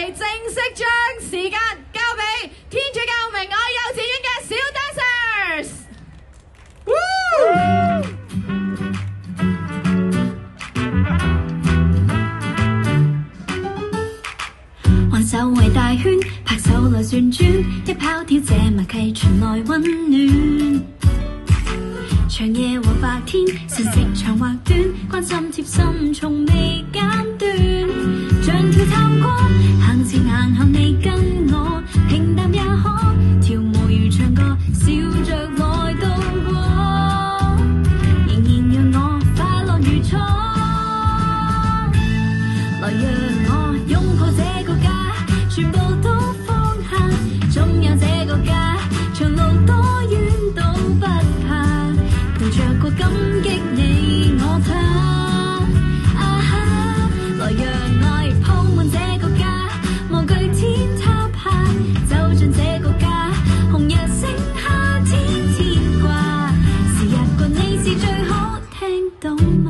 哋正式將時間交俾天主教明愛幼稚園嘅小 dancers。環手圍大圈，拍手來旋轉，一跑跳這默契傳來溫暖。長夜和白天，是食長或短，關心貼心從未間斷。像跳探戈，行前行後你跟我，平淡也可跳舞如唱歌，笑着來度過。仍然讓我快樂如初，來讓我擁抱這個家，全部都放下，總有這個家，長路多遠都不怕，陪着過感激你我他。啊哈，來讓愛鋪滿這個家，無懼天塌下，走進這個家，紅日升夏天牽掛，時日過你是最好，聽到嗎？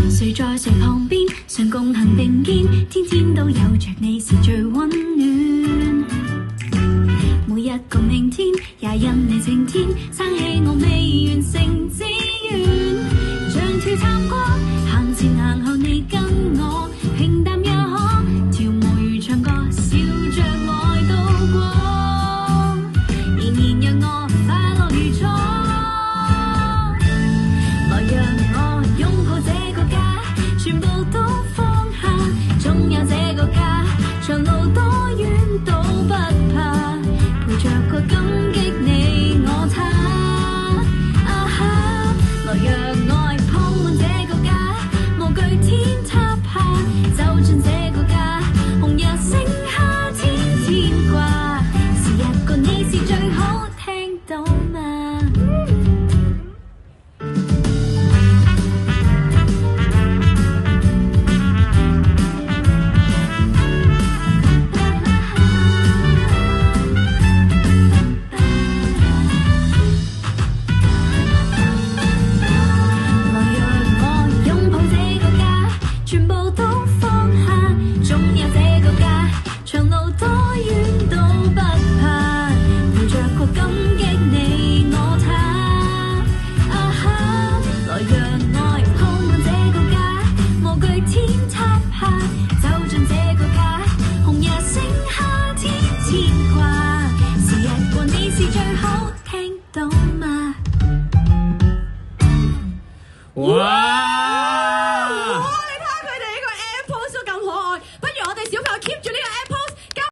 誰在誰旁邊，常共行並肩，天天都有着你是最溫暖。每一個明天也因你晴天，生起我未完成志願。像跳探戈，行前行後你跟我，平淡也可跳舞如唱歌，笑着來度過。仍然讓我快樂如初，來讓我擁抱這個家，全部都放下，總有這個家，長路多遠都不怕，陪着過感激你我他。啊哈，來讓愛鋪滿這個家，無懼天塌下，走進這個家，紅日升夏天牽掛，時日過你是最好，聽到嗎？來讓我擁抱這個家，全部都放下，總有這個家，長路多遠都不怕，陪着過感激你我他。啊哈，來讓愛鋪滿這個家，無懼天塌下，走進這個家，紅日升夏天牽掛，時日過你是最好，聽到嗎？哇！